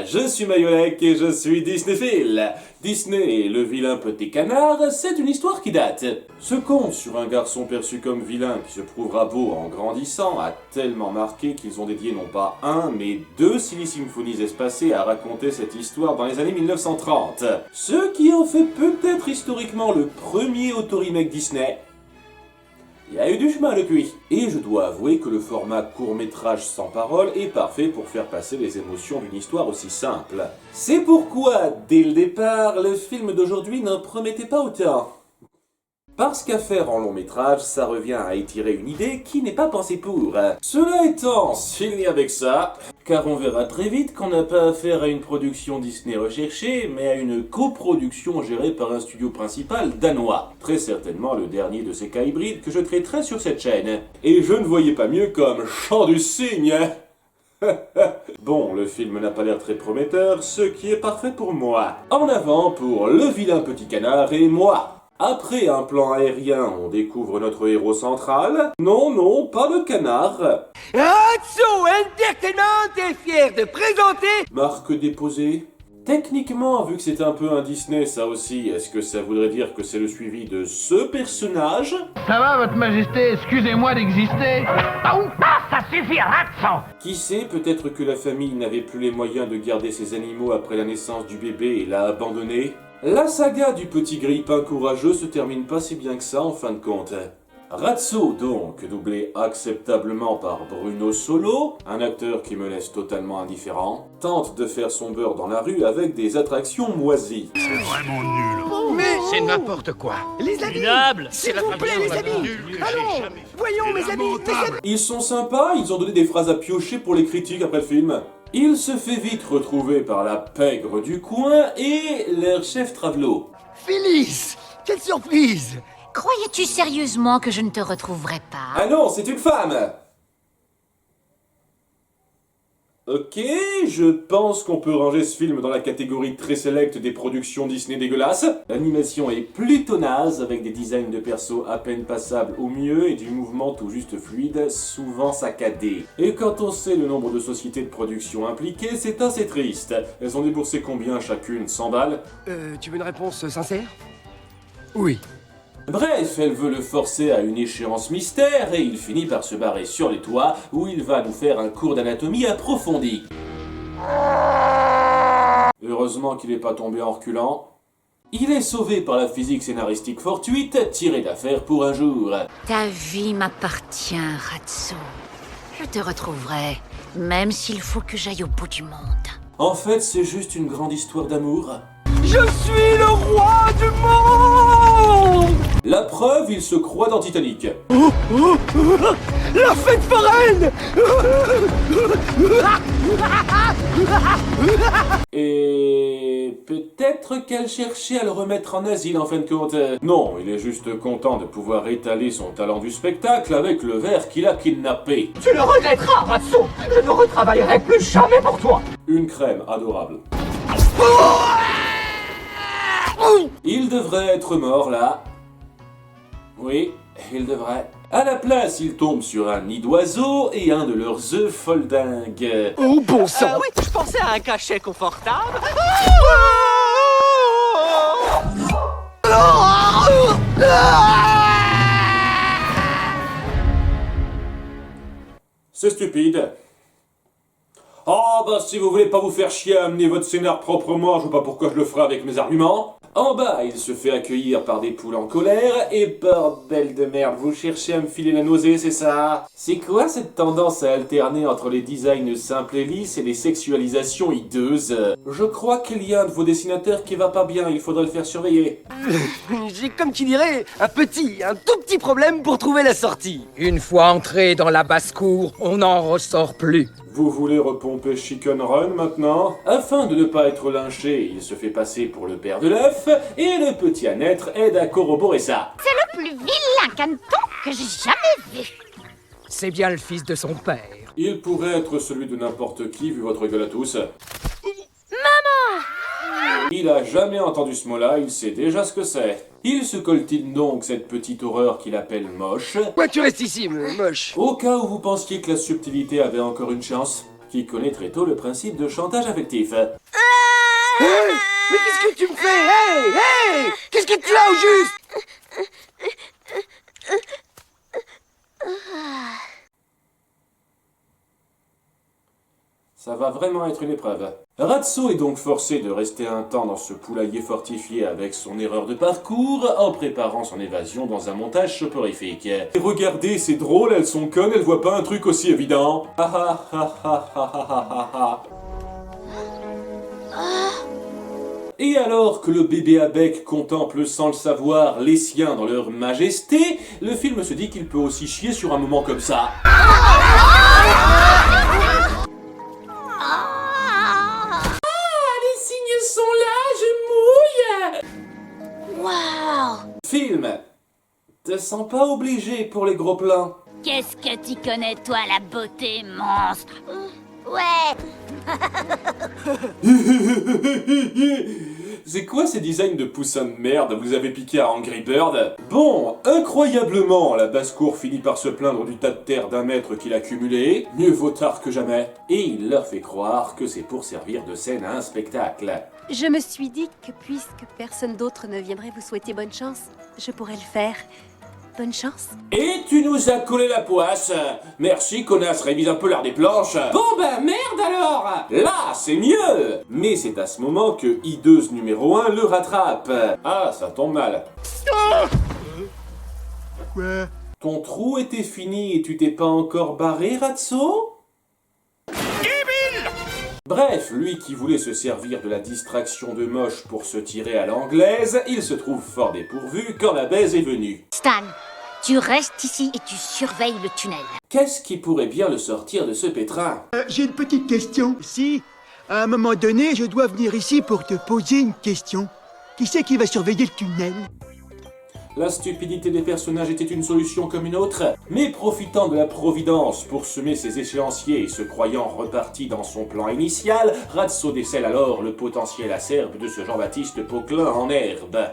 je suis Mayolek et je suis Disneyphile. Disney et le vilain petit canard, c'est une histoire qui date. Ce conte sur un garçon perçu comme vilain qui se prouvera beau en grandissant a tellement marqué qu'ils ont dédié non pas un, mais deux Silly Symphonies espacées à raconter cette histoire dans les années 1930. Ce qui en fait peut-être historiquement le premier auto-remake Disney. Il y a eu du chemin le cuit. Et je dois avouer que le format court-métrage sans parole est parfait pour faire passer les émotions d'une histoire aussi simple. C'est pourquoi, dès le départ, le film d'aujourd'hui n'en promettait pas autant. Parce qu'à faire en long métrage, ça revient à étirer une idée qui n'est pas pensée pour. Cela étant, fini avec ça, car on verra très vite qu'on n'a pas affaire à une production Disney recherchée, mais à une coproduction gérée par un studio principal danois. Très certainement le dernier de ces cas hybrides que je traiterai sur cette chaîne. Et je ne voyais pas mieux comme Chant du Cygne. Bon, le film n'a pas l'air très prometteur, ce qui est parfait pour moi. En avant pour le vilain petit canard et moi. Après un plan aérien, on découvre notre héros central. Non, pas le canard. Ratso, impertinente et fier de présenter... Marque déposée. Techniquement, vu que c'est un peu un Disney ça aussi, est-ce que ça voudrait dire que c'est le suivi de ce personnage? Ça va, votre majesté, excusez-moi d'exister. Ça suffit, Ratso! Qui sait, peut-être que la famille n'avait plus les moyens de garder ses animaux après la naissance du bébé et l'a abandonné. La saga du petit grippin courageux se termine pas si bien que ça en fin de compte. Ratso, donc, doublé acceptablement par Bruno Solo, un acteur qui me laisse totalement indifférent, tente de faire son beurre dans la rue avec des attractions moisies. C'est vraiment nul. Mais... C'est n'importe quoi. Les amis, Minable. s'il vous plaît, les amis. Allons, voyons mes amis, Ils sont sympas, ils ont donné des phrases à piocher pour les critiques après le film. Il se fait vite retrouver par la pègre du coin et leur chef Travelo. Phyllis, quelle surprise! Croyais-tu sérieusement que je ne te retrouverais pas? Ah non, c'est une femme! Ok, je pense qu'on peut ranger ce film dans la catégorie très sélecte des productions Disney dégueulasses. L'animation est plutôt naze, avec des designs de persos à peine passables au mieux et du mouvement tout juste fluide, souvent saccadé. Et quand on sait le nombre de sociétés de production impliquées, c'est assez triste. Elles ont déboursé combien chacune? 100 balles? Tu veux une réponse sincère? Oui. Bref, elle veut le forcer à une échéance mystère et il finit par se barrer sur les toits où il va nous faire un cours d'anatomie approfondi. Heureusement qu'il n'est pas tombé en reculant. Il est sauvé par la physique scénaristique fortuite, tirée d'affaire pour un jour. Ta vie m'appartient, Ratso. Je te retrouverai, même s'il faut que j'aille au bout du monde. En fait, c'est juste une grande histoire d'amour. Je suis le roi du monde! La preuve, il se croit dans Titanic. La fête foraine! Et peut-être qu'elle cherchait à le remettre en asile en fin de compte. Non, il est juste content de pouvoir étaler son talent du spectacle avec le ver qu'il a kidnappé. Tu le regretteras, Ratso! Je ne retravaillerai plus jamais pour toi! Une crème adorable. Il devrait être mort là. Oui, il devrait. À la place, il tombe sur un nid d'oiseaux et un de leurs œufs foldingues. Oh bon sang! Oui, je pensais à un cachet confortable. C'est stupide. Oh bah si vous voulez pas vous faire chier à amener votre scénar proprement, je vois pas pourquoi je le ferai avec mes arguments. En bas, il se fait accueillir par des poules en colère, et bordel de merde, vous cherchez à me filer la nausée, c'est ça? C'est quoi cette tendance à alterner entre les designs simples et lisses et les sexualisations hideuses? Je crois qu'il y a un de vos dessinateurs qui va pas bien, il faudrait le faire surveiller. J'ai, comme tu dirais, un tout petit problème pour trouver la sortie. Une fois entré dans la basse-cour, on n'en ressort plus. Vous voulez repomper Chicken Run maintenant? Afin de ne pas être lynché, il se fait passer pour le père de l'œuf, et le petit à naître aide à corroborer ça. C'est le plus vilain caneton que j'ai jamais vu. C'est bien le fils de son père. Il pourrait être celui de n'importe qui, vu votre gueule à tous. Il a jamais entendu ce mot-là, il sait déjà ce que c'est. Il se coltine donc cette petite horreur qu'il appelle moche. Quoi, tu restes ici, moche? Au cas où vous pensiez que la subtilité avait encore une chance. qui connaît très tôt le principe de chantage affectif. Hey, mais qu'est-ce que tu me fais? Hey, hey, qu'est-ce que tu as au juste? Ça va vraiment être une épreuve. Ratso est donc forcé de rester un temps dans ce poulailler fortifié avec son erreur de parcours en préparant son évasion dans un montage soporifique. Et regardez, c'est drôle, elles sont connes, elles voient pas un truc aussi évident. Et alors que le bébé à bec contemple sans le savoir les siens dans leur majesté, le film se dit qu'il peut aussi chier sur un moment comme ça. Film, te sens pas obligé pour les gros plans. Qu'est-ce que tu connais, toi, la beauté, monstre? Ouais. C'est quoi ces designs de poussins de merde vous avez piqué à Angry Bird? Bon, incroyablement, la basse-cour finit par se plaindre du tas de terre d'1 mètre qu'il a cumulé. Mieux vaut tard que jamais. Et il leur fait croire que c'est pour servir de scène à un spectacle. Je me suis dit que puisque personne d'autre ne viendrait vous souhaiter bonne chance, je pourrais le faire. Bonne chance. Et tu nous as collé la poisse. Merci, connasse, révise un peu l'art des planches. Bon bah merde alors. Là, c'est mieux. Mais c'est à ce moment que hideuse numéro 1 le rattrape. Ah, ça tombe mal. Quoi? Ton trou était fini et tu t'es pas encore barré, Ratso? Bref, lui qui voulait se servir de la distraction de moche pour se tirer à l'anglaise, il se trouve fort dépourvu quand la baise est venue. Stan, tu restes ici et tu surveilles le tunnel. Qu'est-ce qui pourrait bien le sortir de ce pétrin? J'ai une petite question. Si, à un moment donné, je dois venir ici pour te poser une question. Qui c'est qui va surveiller le tunnel? La stupidité des personnages était une solution comme une autre, mais profitant de la providence pour semer ses échéanciers et se croyant reparti dans son plan initial, Ratso décèle alors le potentiel acerbe de ce Jean-Baptiste Poquelin en herbe.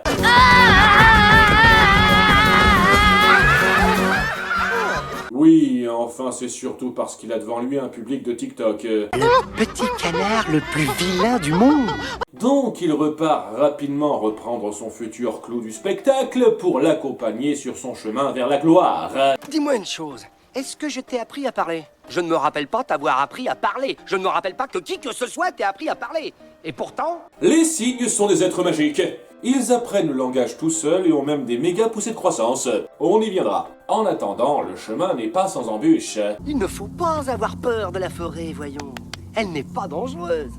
Oui, enfin c'est surtout parce qu'il a devant lui un public de TikTok. Le petit canard le plus vilain du monde. Donc il repart rapidement reprendre son futur clou du spectacle pour l'accompagner sur son chemin vers la gloire. Dis-moi une chose, est-ce que je t'ai appris à parler? Je ne me rappelle pas t'avoir appris à parler. Je ne me rappelle pas que qui que ce soit t'ait appris à parler. Et pourtant... Les cygnes sont des êtres magiques. Ils apprennent le langage tout seuls et ont même des méga poussées de croissance. On y viendra. En attendant, le chemin n'est pas sans embûches. Il ne faut pas avoir peur de la forêt, voyons. Elle n'est pas dangereuse.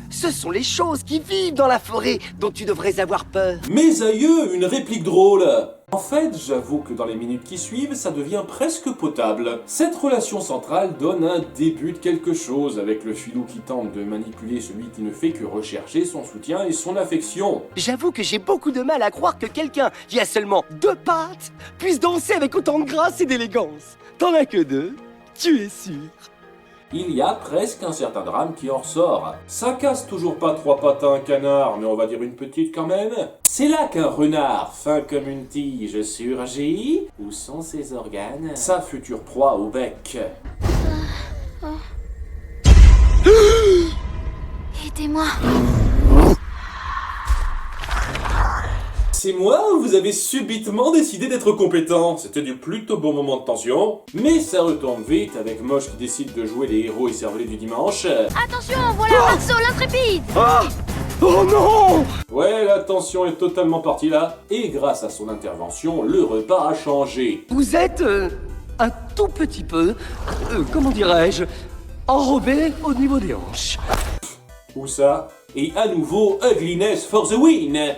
Ce sont les choses qui vivent dans la forêt dont tu devrais avoir peur. Mes aïeux, une réplique drôle. En fait, j'avoue que dans les minutes qui suivent, ça devient presque potable. Cette relation centrale donne un début de quelque chose, avec le filou qui tente de manipuler celui qui ne fait que rechercher son soutien et son affection. J'avoue que j'ai beaucoup de mal à croire que quelqu'un qui a seulement 2 pattes puisse danser avec autant de grâce et d'élégance. T'en as que 2, tu es sûr. Il y a presque un certain drame qui en ressort. Ça casse toujours pas 3 pattes à un canard, mais on va dire une petite quand même. C'est là qu'un renard, fin comme une tige, surgit. Où sont ses organes? Sa future proie au bec. Aidez-moi. C'est moi ou vous avez subitement décidé d'être compétent? C'était du plutôt bon moment de tension. Mais ça retombe vite avec Moche qui décide de jouer les héros et cervelés du dimanche. Attention, voilà Ratso l'intrépide. Ah! Oh non! Ouais, la tension est totalement partie là. Et grâce à son intervention, le repas a changé. Vous êtes un tout petit peu, comment dirais-je, enrobé au niveau des hanches. Où ça? Et à nouveau, ugliness for the win.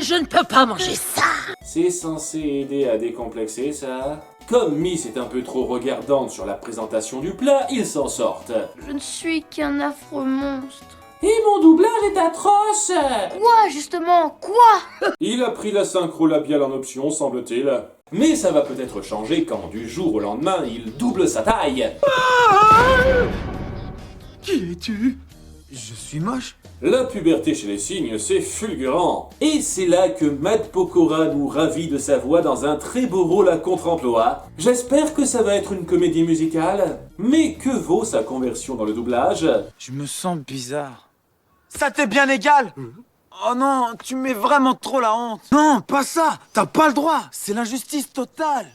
Je ne peux pas manger ça. C'est censé aider à décomplexer ça. Comme Miss est un peu trop regardante sur la présentation du plat, ils s'en sortent. Je ne suis qu'un affreux monstre. Et mon doublage est atroce. Quoi, justement? Quoi? Il a pris la synchro labiale en option, semble-t-il. Mais ça va peut-être changer quand, du jour au lendemain, il double sa taille. Qui es-tu? Je suis moche? La puberté chez les cygnes, c'est fulgurant. Et c'est là que Matt Pokora nous ravit de sa voix dans un très beau rôle à contre-emploi. J'espère que ça va être une comédie musicale. Mais que vaut sa conversion dans le doublage? Je me sens bizarre. Ça t'est bien égal? Oh non, tu mets vraiment trop la honte. Non, pas ça. T'as pas le droit. C'est l'injustice totale.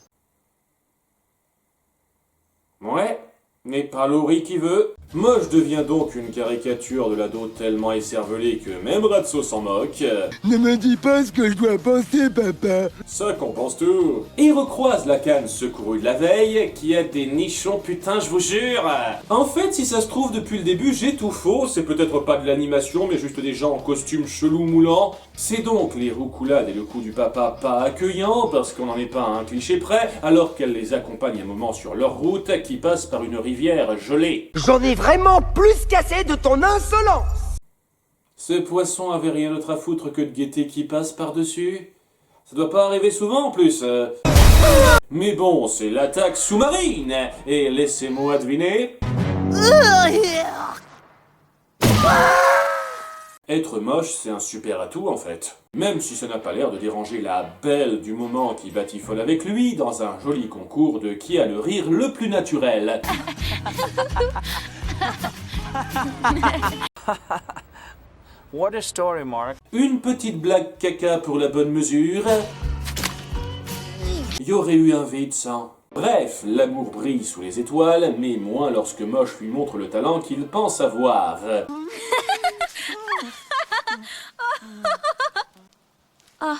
Ouais, mais pas Laurie qui veut. Moche devient donc une caricature de l'ado tellement écervelé que même Ratso s'en moque. Ne me dis pas ce que je dois penser, papa. Ça compense tout. Et recroise la canne secourue de la veille, qui a des nichons, putain, je vous jure. En fait, si ça se trouve, depuis le début, j'ai tout faux. C'est peut-être pas de l'animation, mais juste des gens en costume chelou moulant. C'est donc les roucoulades et le coup du papa pas accueillant, parce qu'on n'en est pas à un cliché près, alors qu'elle les accompagne un moment sur leur route, qui passe par une rivière gelée. J'en ai vraiment plus qu'assez de ton insolence. Ce poisson avait rien d'autre à foutre que de guetter qui passe par-dessus. Ça doit pas arriver souvent en plus. Mais bon, c'est l'attaque sous-marine. Et laissez-moi deviner. Être moche, c'est un super atout en fait. Même si ça n'a pas l'air de déranger la belle du moment qui batifole avec lui dans un joli concours de qui a le rire le plus naturel. What a story, Mark. Une petite blague caca pour la bonne mesure. Y aurait eu un V de sang. Bref, l'amour brille sous les étoiles, mais moins lorsque Moche lui montre le talent qu'il pense avoir. Oh,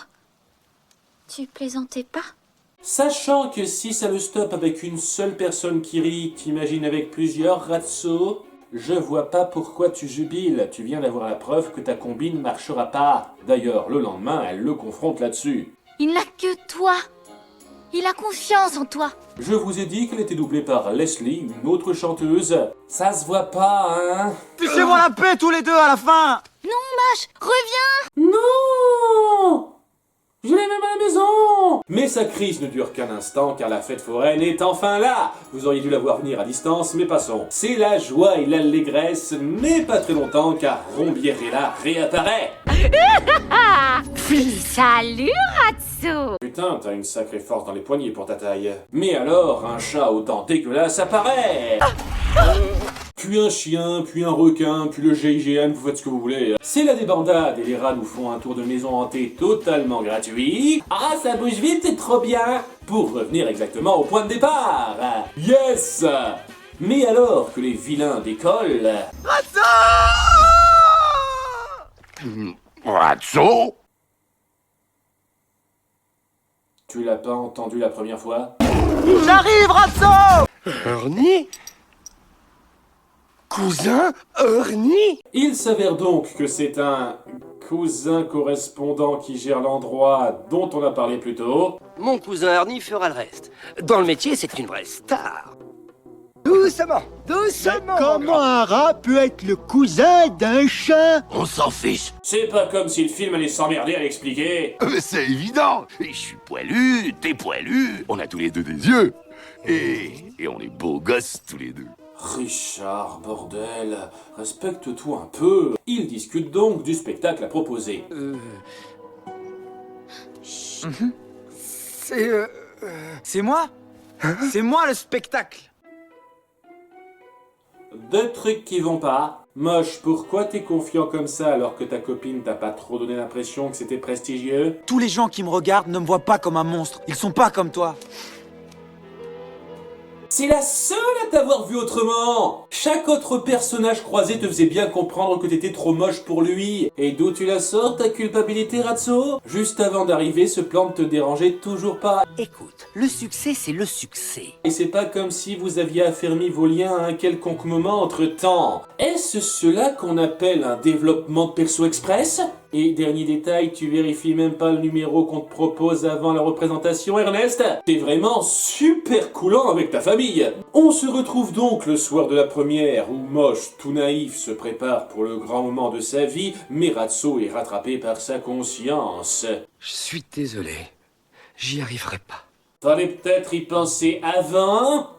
tu plaisantais pas? Sachant que si ça le stoppe avec une seule personne qui rit, t'imagines avec plusieurs, Ratso, je vois pas pourquoi tu jubiles. Tu viens d'avoir la preuve que ta combine marchera pas. D'ailleurs, le lendemain, elle le confronte là-dessus. Il n'a que toi. Il a confiance en toi. Je vous ai dit qu'elle était doublée par Leslie, une autre chanteuse. Ça se voit pas, hein? Fichez-moi la paix tous les deux à la fin. Non, Moche, reviens. Non! Je l'ai même à la maison! Mais sa crise ne dure qu'un instant car la fête foraine est enfin là! Vous auriez dû la voir venir à distance, mais passons. C'est la joie et l'allégresse, mais pas très longtemps car Rombierella réapparaît! Salut, Ratso. Putain, t'as une sacrée force dans les poignets pour ta taille. Mais alors, un chat aux dents dégueulasses apparaît! Puis un chien, puis un requin, puis le GIGN, vous faites ce que vous voulez. C'est la débandade et les rats nous font un tour de maison hantée totalement gratuit. Ah, ça bouge vite, c'est trop bien! Pour revenir exactement au point de départ. Yes! Mais alors que les vilains décollent... Ratso? Tu l'as pas entendu la première fois? J'arrive, Ratso. Ernie? Cousin Ernie? Il s'avère donc que c'est un cousin correspondant qui gère l'endroit dont on a parlé plus tôt. Mon cousin Ernie fera le reste. Dans le métier, c'est une vraie star. Doucement, doucement. Comment un rat peut être le cousin d'un chat? On s'en fiche. C'est pas comme si le film allait s'emmerder à l'expliquer. Mais c'est évident. Je suis poilu, t'es poilu. On a tous les deux des yeux. Et on est beaux gosses tous les deux. Richard, bordel, respecte-toi un peu. Ils discutent donc du spectacle à proposer. C'est moi? C'est moi le spectacle. Deux trucs qui vont pas. Moche, pourquoi t'es confiant comme ça alors que ta copine t'a pas trop donné l'impression que c'était prestigieux? Tous les gens qui me regardent ne me voient pas comme un monstre. Ils sont pas comme toi. C'est la seule à t'avoir vu autrement. Chaque autre personnage croisé te faisait bien comprendre que t'étais trop moche pour lui. Et d'où tu la sors, ta culpabilité, Ratso? Juste avant d'arriver, ce plan ne te dérangeait toujours pas. Écoute, le succès, c'est le succès. Et c'est pas comme si vous aviez affermi vos liens à un quelconque moment entre-temps. Est-ce cela qu'on appelle un développement de perso express? Et dernier détail, tu vérifies même pas le numéro qu'on te propose avant la représentation, Ernest? T'es vraiment super coulant avec ta famille. On se retrouve donc le soir de la première où Moche, tout naïf, se prépare pour le grand moment de sa vie, mais Ratso est rattrapé par sa conscience. Je suis désolé. J'y arriverai pas. Fallait peut-être y penser avant?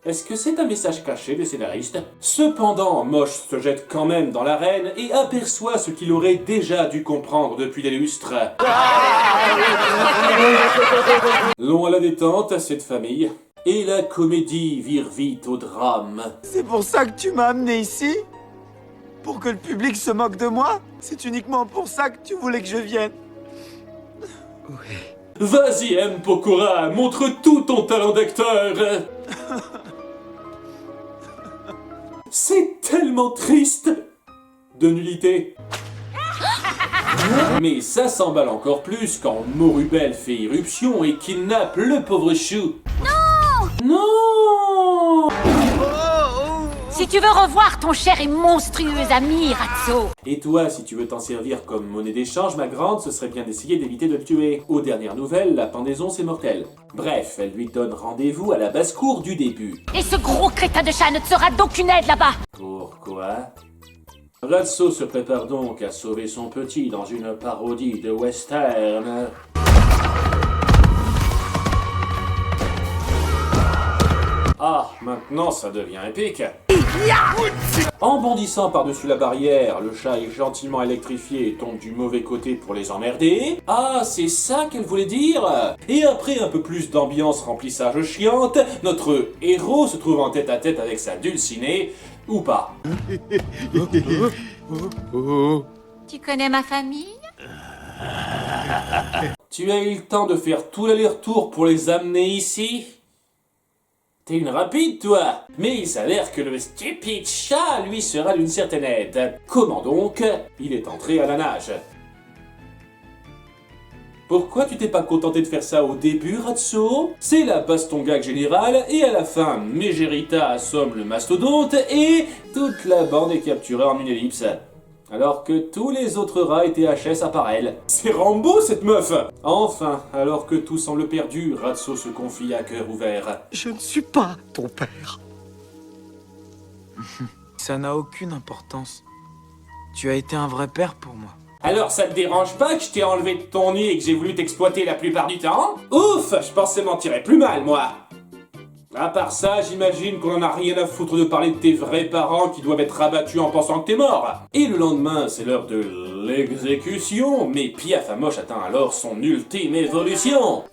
Est-ce que c'est un message caché des scénaristes? Cependant, Moche se jette quand même dans l'arène et aperçoit ce qu'il aurait déjà dû comprendre depuis des lustres. Long à la détente à cette famille, et la comédie vire vite au drame. C'est pour ça que tu m'as amené ici? Pour que le public se moque de moi? C'est uniquement pour ça que tu voulais que je vienne? Vas-y, M. Pokora, montre tout ton talent d'acteur. C'est tellement triste de nullité. Mais ça s'emballe encore plus quand Morubel fait irruption et kidnappe le pauvre Chou. Non! Non! Si tu veux revoir ton cher et monstrueux ami, Ratso. Et toi, si tu veux t'en servir comme monnaie d'échange, ma grande, ce serait bien d'essayer d'éviter de le tuer. Aux dernières nouvelles, la pendaison c'est mortel. Bref, elle lui donne rendez-vous à la basse-cour du début. Et ce gros crétin de chat ne te sera d'aucune aide là-bas. Pourquoi? Ratso se prépare donc à sauver son petit dans une parodie de western. Ah, maintenant ça devient épique. En bondissant par-dessus la barrière, le chat est gentiment électrifié et tombe du mauvais côté pour les emmerder. Ah, c'est ça qu'elle voulait dire. Et après un peu plus d'ambiance remplissage chiante, notre héros se trouve en tête-à-tête avec sa dulcinée, ou pas. Tu connais ma famille? Tu as eu le temps de faire tout l'aller-retour pour les amener ici? T'es une rapide, toi! Mais il s'avère que le stupide chat, lui, sera d'une certaine aide. Comment donc? Il est entré à la nage. Pourquoi tu t'es pas contenté de faire ça au début, Ratso? C'est la baston gag générale, et à la fin, Megerita assomme le mastodonte, et toute la bande est capturée en une ellipse. Alors que tous les autres rats étaient HS à part elle. C'est Rambo, cette meuf! Enfin, alors que tout semble perdu, Ratso se confie à cœur ouvert. Je ne suis pas ton père. Ça n'a aucune importance. Tu as été un vrai père pour moi. Alors ça te dérange pas que je t'ai enlevé de ton nid et que j'ai voulu t'exploiter la plupart du temps? Ouf! Je pensais m'en tirer plus mal, moi! À part ça, j'imagine qu'on en a rien à foutre de parler de tes vrais parents qui doivent être abattus en pensant que t'es mort. Et le lendemain, c'est l'heure de l'exécution, mais Piaf à Moche atteint alors son ultime évolution.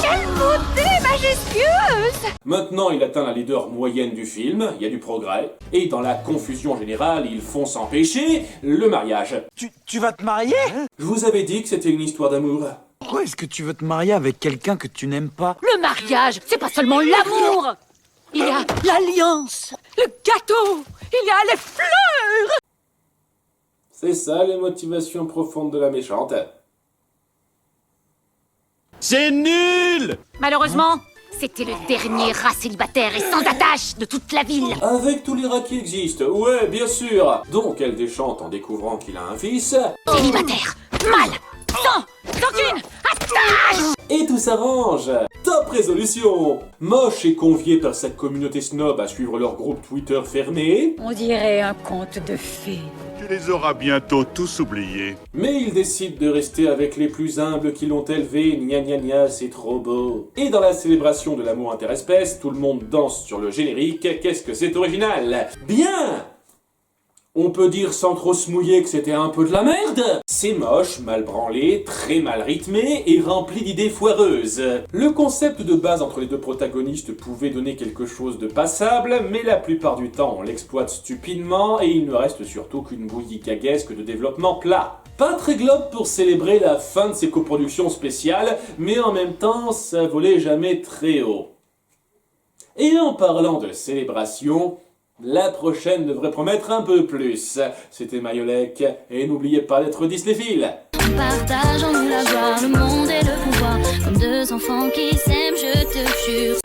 Quelle beauté majestueuse! Maintenant, il atteint la leader moyenne du film, il y a du progrès, et dans la confusion générale, ils font s'empêcher le mariage. Tu vas te marier? Je vous avais dit que c'était une histoire d'amour. Pourquoi est-ce que tu veux te marier avec quelqu'un que tu n'aimes pas? Le mariage, c'est pas seulement l'amour. Il y a l'alliance, le gâteau, il y a les fleurs. C'est ça les motivations profondes de la méchante. C'est nul! Malheureusement, c'était le dernier rat célibataire et sans attache de toute la ville. Avec tous les rats qui existent, ouais, bien sûr. Donc elle déchante en découvrant qu'il a un fils. Célibataire, mal, sans aucune attache. Et tout s'arrange. Top résolution. Moche est convié par sa communauté snob à suivre leur groupe Twitter fermé. On dirait un conte de fées. Tu les auras bientôt tous oubliés. Mais il décide de rester avec les plus humbles qui l'ont élevé. Gna gna gna, c'est trop beau. Et dans la célébration de l'amour interespèce, tout le monde danse sur le générique. Qu'est-ce que c'est original. Bien. On peut dire sans trop se mouiller que c'était un peu de la merde. C'est moche, mal branlé, très mal rythmé et rempli d'idées foireuses. Le concept de base entre les deux protagonistes pouvait donner quelque chose de passable, mais la plupart du temps on l'exploite stupidement et il ne reste surtout qu'une bouillie gaguesque de développement plat. Pas très globe pour célébrer la fin de ses coproductions spéciales, mais en même temps ça volait jamais très haut. Et en parlant de célébration, la prochaine devrait promettre un peu plus. C'était Mayolek, et n'oubliez pas d'être Disneyphile. Partageons-nous la gloire, le monde et le pouvoir, comme deux enfants qui s'aiment, je te jure.